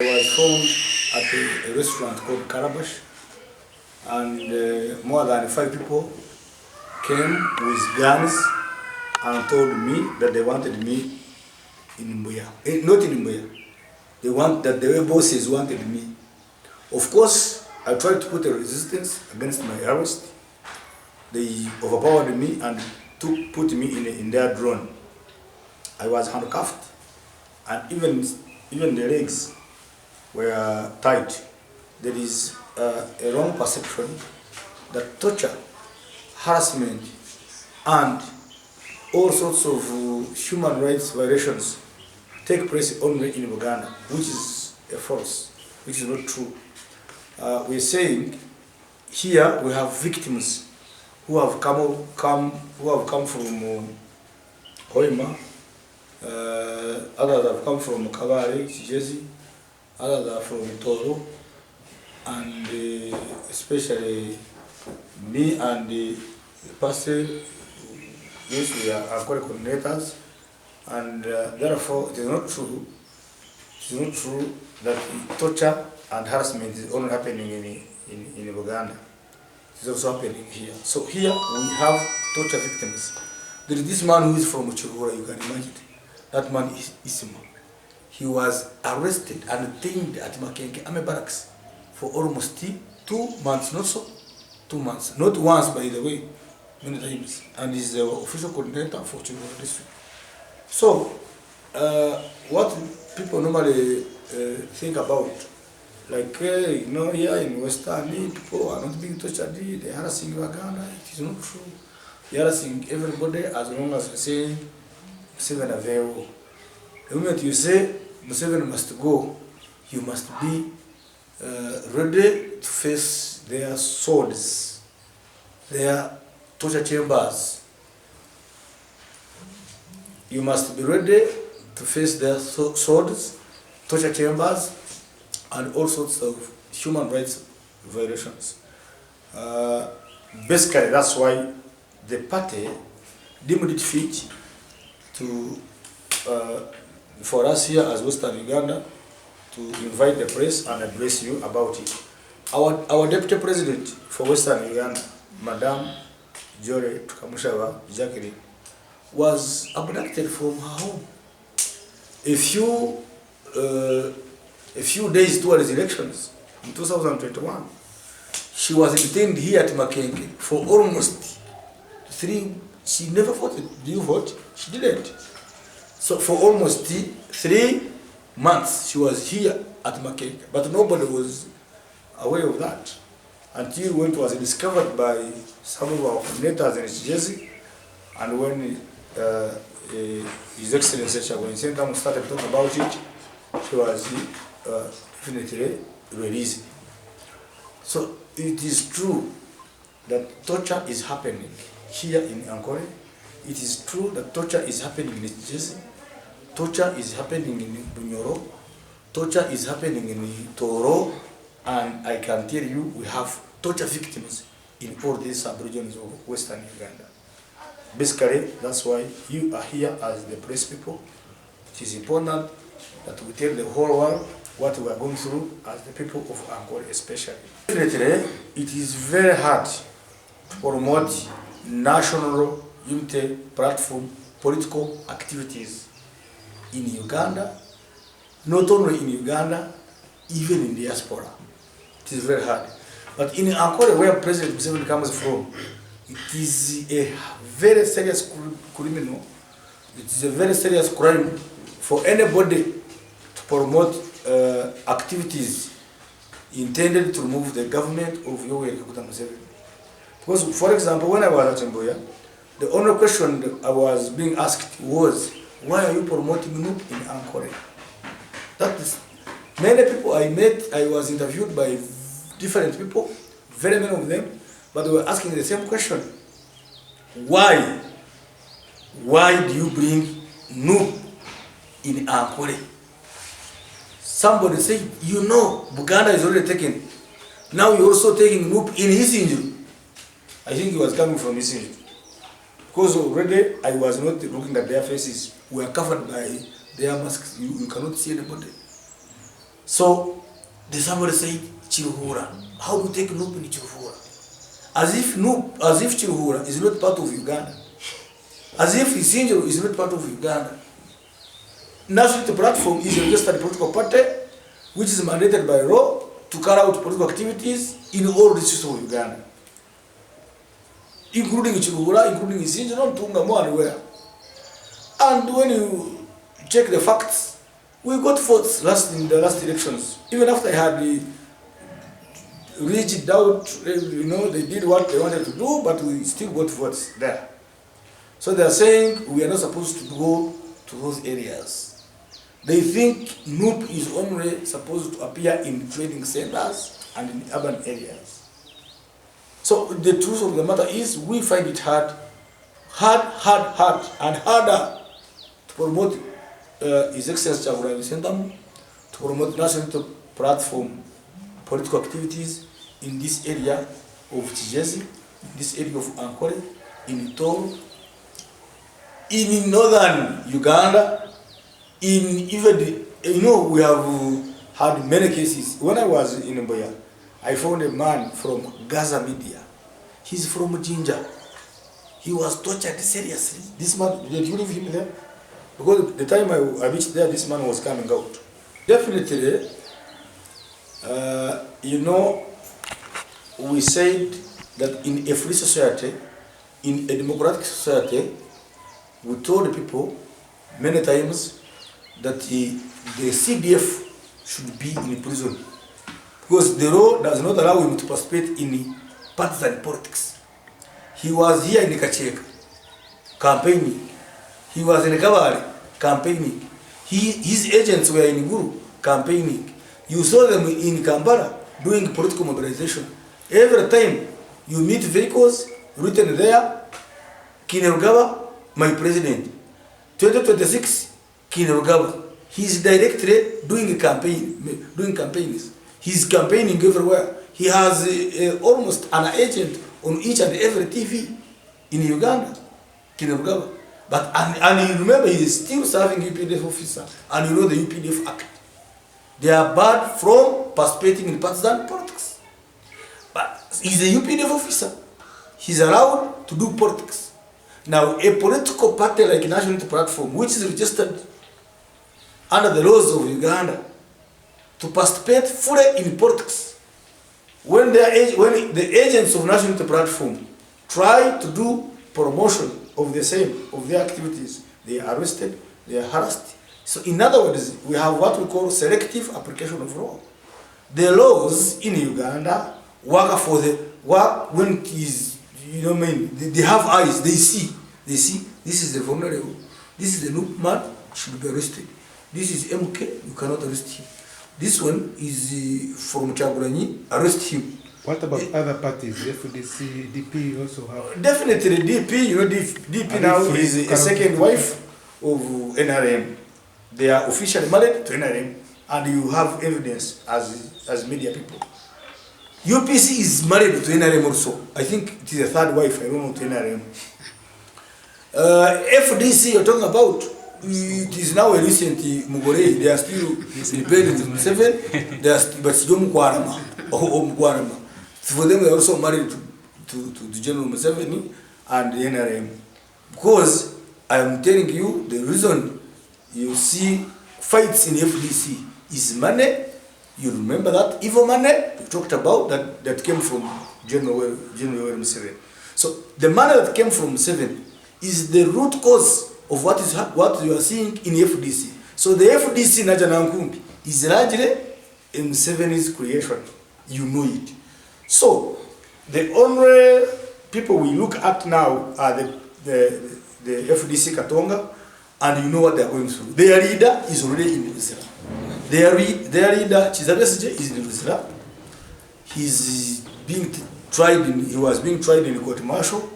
I was found at a restaurant called Karabash, and more than 5 people came with guns and told me that they wanted me in Mbuya. Not in Mbuya. They want that the bosses wanted me. Of course, I tried to put a resistance against my arrest. They overpowered me and put me in their drone. I was handcuffed, and even the legs were tied. There is a wrong perception that torture, harassment, and all sorts of human rights violations take place only in Uganda, which is a false, which is not true. We're saying here we have victims who have come from Hoima, others have come from Kabale, Chijezi, others are from Toro, and especially me and the person, yes, we are coordinators, and therefore it is not true. It is not true that torture and harassment is only happening in Uganda. It is also happening here. So here we have torture victims. There is this man who is from Chirura, you can imagine. That man is Isima. He was arrested and detained at Makenke Army Barracks for almost 2 months, not so, 2 months. Not once, by the way, many times. And he's the official coordinator for Chirura district. So, what people normally think about, like, here in Western, people are not being tortured, they are harassing Uganda. It is not true. They are harassing everybody as long as they say Museveni available. The moment you say Museveni must go, you must be ready to face their swords, their torture chambers. You must be ready to face their swords, torture chambers, and all sorts of human rights violations. Basically, that's why the party deemed it fit to, for us here as Western Uganda, to invite the press and address you about it. Our deputy president for Western Uganda, Madam Jore Tukamushaba Jacqueline, was abducted from her home a few days towards elections in 2021. She was detained here at Makenke for almost 3. She never voted. Do you vote? She didn't. So for almost 3 months she was here at Makenke, but nobody was aware of that until when it was discovered by some of our coordinators in Chijezi, and when His Excellency Kyagulanyi started talking about it, she was definitely released. So it is true that torture is happening here in Ankole. It is true that torture is happening in Chijezi. Torture is happening in Bunyoro. Torture is happening in Toro. And I can tell you, we have torture victims in all these sub-regions of Western Uganda. Basically, that's why you are here as the press people. It is important that we tell the whole world what we are going through as the people of Ankole especially. Definitely, it is very hard to promote national unity platform political activities in Uganda, not only in Uganda, even in diaspora. It is very hard. But in Ankole, where President Museveni comes from, it is a very serious criminal. It is a very serious crime for anybody to promote activities intended to remove the government of Yoweri Museveni. Because, for example, when I was at Mbuya, the only question that I was being asked was, why are you promoting NUP in Ankole? That is, many people I met, I was interviewed by different people, very many of them, but they were asking the same question. Why? Why do you bring NUP in Ankole? Somebody said, Buganda is already taken. Now you're also taking NUP in Isinju. I think he was coming from Isinju. Because already I was not looking at their faces. We are covered by their masks. You cannot see anybody. So there's somebody saying Chiruhura. How do you take Nup in Chiruhura? As if Chiruhura is not part of Uganda. As if Isinjiro is not part of Uganda. National Platform is a registered political party which is mandated by law to carry out political activities in all districts of Uganda, including Chiruhura, including Isinjiro, Tungamo, and where. And when you check the facts, we got votes in the last elections. Even after I had reached out, they did what they wanted to do, but we still got votes there. So they are saying we are not supposed to go to those areas. They think NUP is only supposed to appear in trading centers and in urban areas. So the truth of the matter is we find it hard and harder to promote His Excellency Kyagulanyi Ssentamu, to promote national platform political activities in this area of Kigezi, this area of Ankole, in Toro, in northern Uganda, in even we have had many cases. When I was in Mboya, I found a man from Gaza Media. He's from Jinja. He was tortured seriously. This man, did you leave him there? Because the time I reached there, this man was coming out. Definitely, we said that in a free society, in a democratic society, we told people many times that the CDF should be in prison because the law does not allow him to participate in partisan politics. He was here in Kacheka campaigning. He was in Kabale campaigning. His agents were in Guru campaigning. You saw them in Kampala doing political mobilization. Every time you meet vehicles written there, Kainerugaba, my president. 2026, Kainerugaba. He's directly doing campaigns. He's campaigning everywhere. He has almost an agent on each and every TV in Uganda, Kainerugaba. But and you remember he is still serving UPDF officer, and you know the UPDF Act. They are barred from participating in partisan politics. But he's a UPDF officer. He's allowed to do politics. Now, a political party like National Platform, which is registered under the laws of Uganda, to participate fully in politics, when the agents of National Platform try to do promotion of the same, of their activities, they are arrested, they are harassed. So in other words, we have what we call selective application of law. The laws in Uganda work for when it is, they have eyes, they see, this is the vulnerable, this is the new man, should be arrested. This is MK, you cannot arrest him. This one is from Kyagulanyi, arrest him. What about other parties, FDC, DP also have? Definitely DP, DP now is a second wife of NRM. They are officially married to NRM, and you have evidence as media people. UPC is married to NRM also. I think it is a third wife, I don't know, to NRM. FDC you're talking about, it is now a recent Mugore, they are still independent in 7, they are still, but still Mugwarama, or Mugwarama. For them, they are also married to General Museveni and the NRM. Because I am telling you, the reason you see fights in FDC is money. You remember that evil money we talked about that came from General Museveni. So the money that came from Museveni is the root cause of what you are seeing in FDC. So the FDC Najanankumbi is largely Museveni's creation. You know it. So the only people we look at now are the FDC Katonga, and you know what they are going through. Their leader is already in Lusira. Their leader, Chizabesije, is in Lusira. He was being tried in a court martial.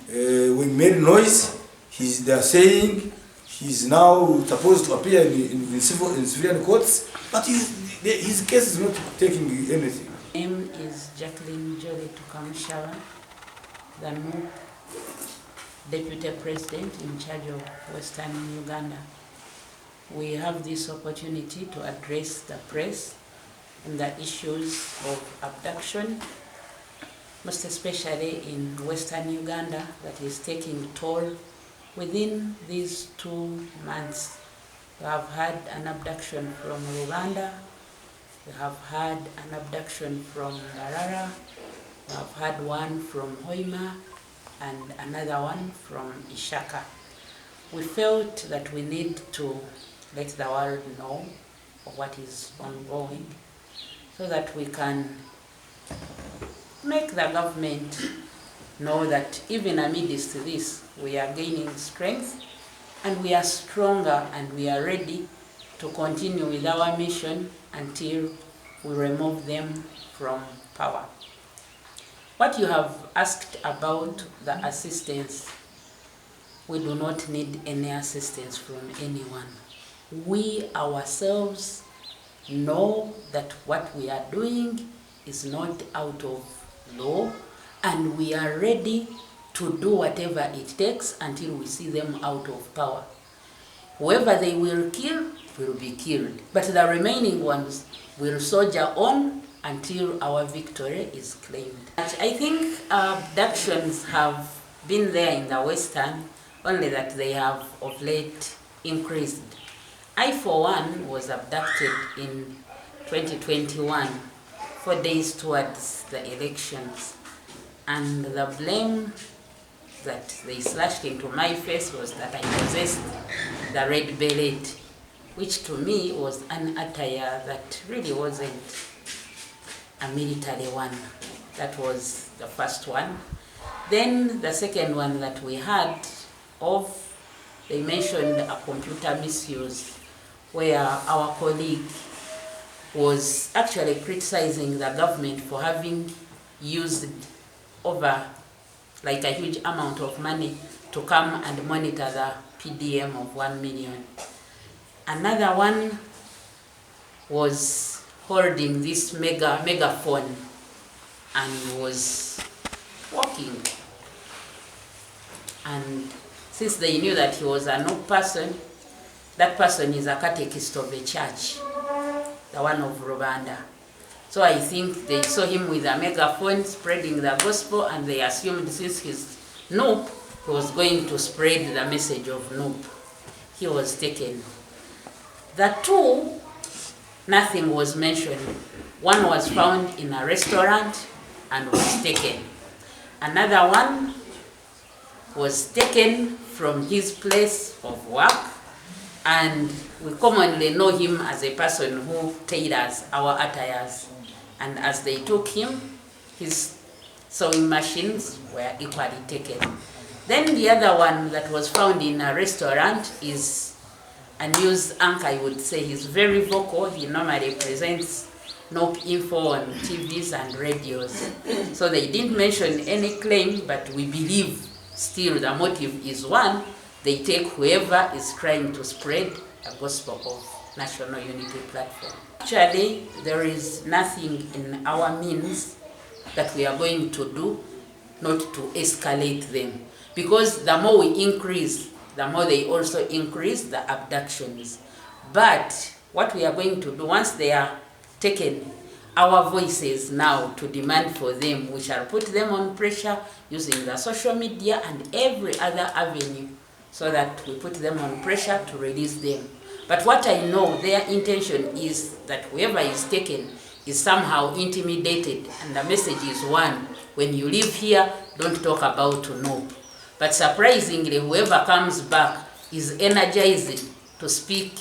We made noise. They are saying he's now supposed to appear in civilian courts, but his case is not taking anything. My name is Jacqueline Jolie Tukamushala, the new Deputy President in charge of Western Uganda. we have this opportunity to address the press on the issues of abduction, most especially in Western Uganda, that is taking toll. Within these 2 months, we have had an abduction from Uganda, we have had an abduction from Garara, we have had one from Hoima, and another one from Ishaka. We felt that we need to let the world know of what is ongoing so that we can make the government know that even amidst this, we are gaining strength and we are stronger and we are ready to continue with our mission until we remove them from power. What you have asked about the assistance, we do not need any assistance from anyone. We ourselves know that what we are doing is not out of law, and we are ready to do whatever it takes until we see them out of power. Whoever they will kill will be killed, but the remaining ones will soldier on until our victory is claimed. I think abductions have been there in the Western, only that they have of late increased. I, for one, was abducted in 2021, 4 days towards the elections, and the blame that they slashed into my face was that I possessed the red beret, which to me was an attire that really wasn't a military one. That was the first one. Then the second one that we had they mentioned a computer misuse, where our colleague was actually criticizing the government for having used over like a huge amount of money to come and monitor the PDM of 1 million. Another one was holding this megaphone and was walking. And since they knew that he was a no person, that person is a catechist of the church, the one of Rwanda. So I think they saw him with a megaphone spreading the gospel, and they assumed since he's nope, he was going to spread the message of nope. He was taken. The 2, nothing was mentioned. One was found in a restaurant and was taken. Another one was taken from his place of work, and we commonly know him as a person who tailors our attires. And as they took him, his sewing machines were equally taken. Then the other one that was found in a restaurant is a news anchor, I would say. He's very vocal. He normally presents NOP info on TVs and radios. So they didn't mention any claim, but we believe still the motive is one. They take whoever is trying to spread a gospel of National Unity Platform. Actually, there is nothing in our means that we are going to do not to escalate them. Because the more we increase, the more they also increase the abductions. But what we are going to do, once they are taken, our voices now to demand for them, we shall put them on pressure using the social media and every other avenue, so that we put them on pressure to release them. But what I know, their intention is that whoever is taken is somehow intimidated, and the message is one: when you live here, don't talk about NOP. But surprisingly, whoever comes back is energized to speak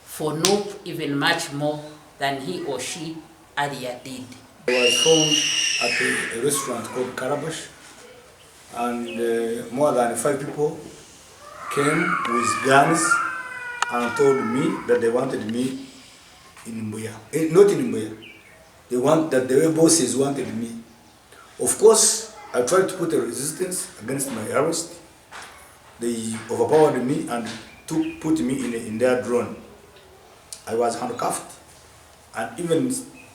for NOP even much more than he or she earlier did. I was found at a restaurant called Karabash, and more than 5 people came with guns and told me that they wanted me in Mbuya. Not in Mbuya. The bosses wanted me. Of course, I tried to put a resistance against my arrest. They overpowered me and put me in their drone. I was handcuffed, and even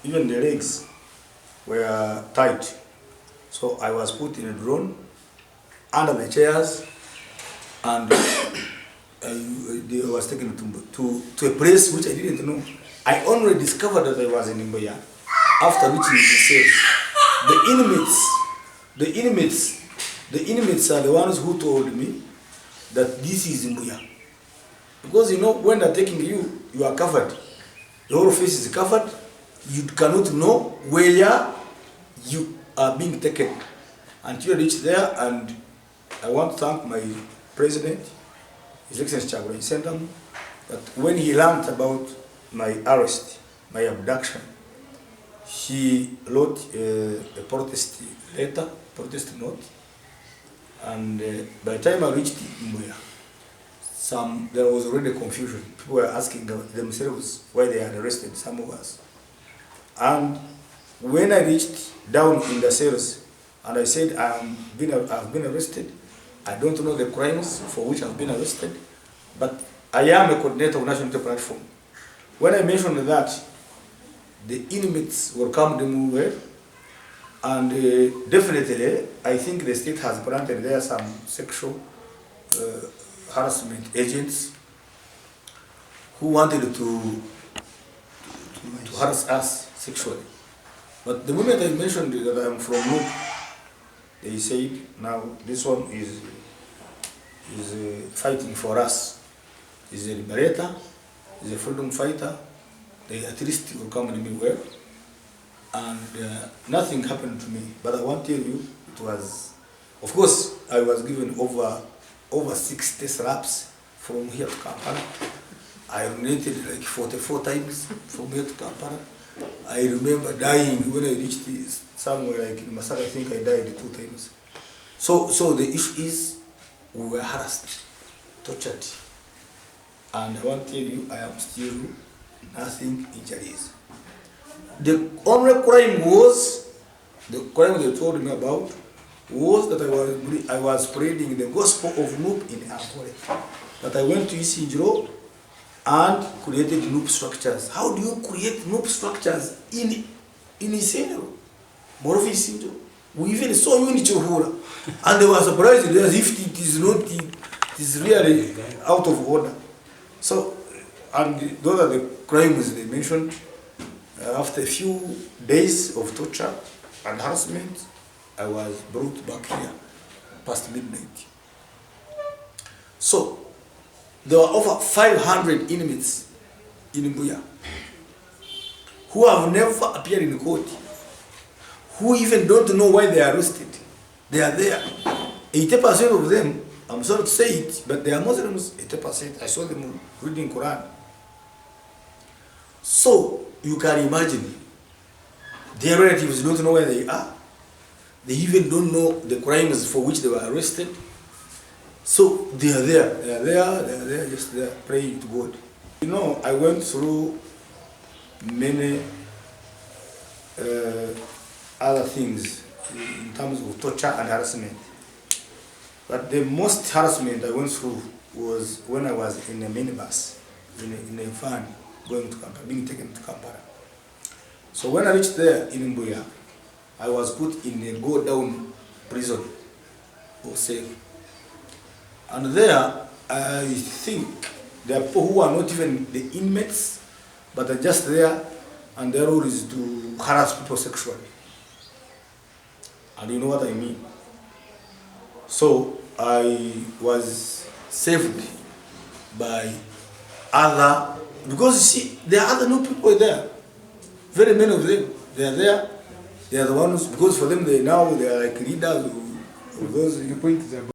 the legs were tight. So I was put in a drone under the chairs, and they was taken to a place which I didn't know. I only discovered that I was in Mbuya after reaching the cells. The inmates are the ones who told me that this is Mbuya. Because you know, when they're taking you, you are covered. The whole face is covered. You cannot know where you are being taken until you reach there. And I want to thank my president, His Excellency Kyagulanyi, that when he learned about my arrest, my abduction, he wrote a protest letter, protest note, and by the time I reached Mbuya, there was already confusion. People were asking themselves why they had arrested some of us. And when I reached down in the cells, and I said, I've been arrested, I don't know the crimes for which I've been arrested, but I am a coordinator of National Unity Platform. When I mentioned that, the inmates welcomed me well, and definitely, I think the state has planted there some sexual harassment agents who wanted to harass us sexually. But the moment I mentioned that I'm from Nup, they said, now this one is fighting for us. He's a liberator, he's a freedom fighter. They at least welcomed me well. And nothing happened to me. But I want to tell you, it was, of course, I was given over 60 slaps from here to Kampala. I urinated like 44 times from here to Kampala. I remember dying when I reached somewhere like in Masaka. I think I died 2 times. So the issue is we were harassed, tortured. And I want to tell you, I am still nothing injuries. The only crime they told me about was that I was spreading the gospel of Nup in Ampole. That I went to Isinjiro and created Nup structures. How do you create Nup structures in Isinjiro? More of Isinjiro. We even saw you in Chohura. And they were surprised as if it is really out of order. So, and those are the crimes they mentioned. After a few days of torture and harassment, I was brought back here past midnight. So, there were over 500 inmates in Mbuya who have never appeared in court, who even don't know why they are arrested. They are there. 80% of them, I'm sorry to say it, but they are Muslims, 80%. I saw them reading Quran. So, you can imagine, their relatives don't know where they are. They even don't know the crimes for which they were arrested. So they are there, just there, praying to God. You know, I went through many other things in terms of torture and harassment. But the most harassment I went through was when I was in a minibus, in a van, going to Kampala, being taken to Kampala. So when I reached there in Mbuya, I was put in a go-down prison or cell. And there, I think there are people who are not even the inmates, but are just there, and their role is to harass people sexually. And you know what I mean? So I was saved by other, because you see, there are other new people there. Very many of them, they are there. They are the ones, because for them they are like leaders of those. You point them.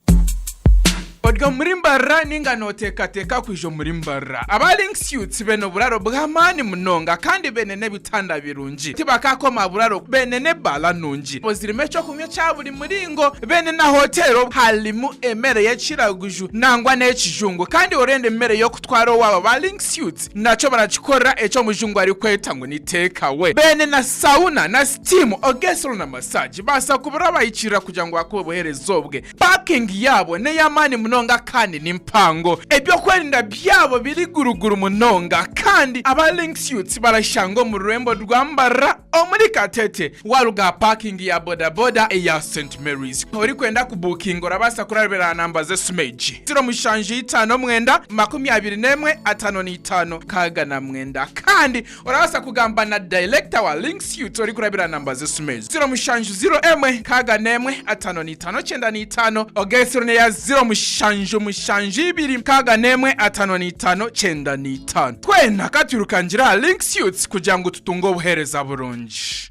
Odga murimbarra ninga notekateka kwijo murimbarra abaling suits beno buraro bwamani munonga kandi benene bitanda birungi tibakako maburaro benene bala nungi bozirimecho kumye cyaburi muringo bene na hotelo halimu emere yachiraguju nangwa n'ekijungu kandi orende emere yo kutwaro waba baling suits nacho barachikora echo mujungu ari kweta ngo niteka we bene na sauna na steam ogesro na massage basa kubura bayikira kugira ngo akoboherezobwe parking yabo ne yamani muno munonga kandi n'impango ebyo kwerinda byabo biri guruguru munonga kandi aba links youths barashango mu rurembo rwambara omuri Katete waruga parking ya bodaboda ya St Mary's uri kwenda kubukinga urabasa kurabera namba ze smeji 079 kaga na mwenda kandi urabasa kugamba na director wa links youths uri kurabera namba ze smeji 0 kaga nemwe 5595 ogesirone ya 0 kaga nemwe 5595 twena katurukangira links youths kugira ngo tutungo buhereza burungi.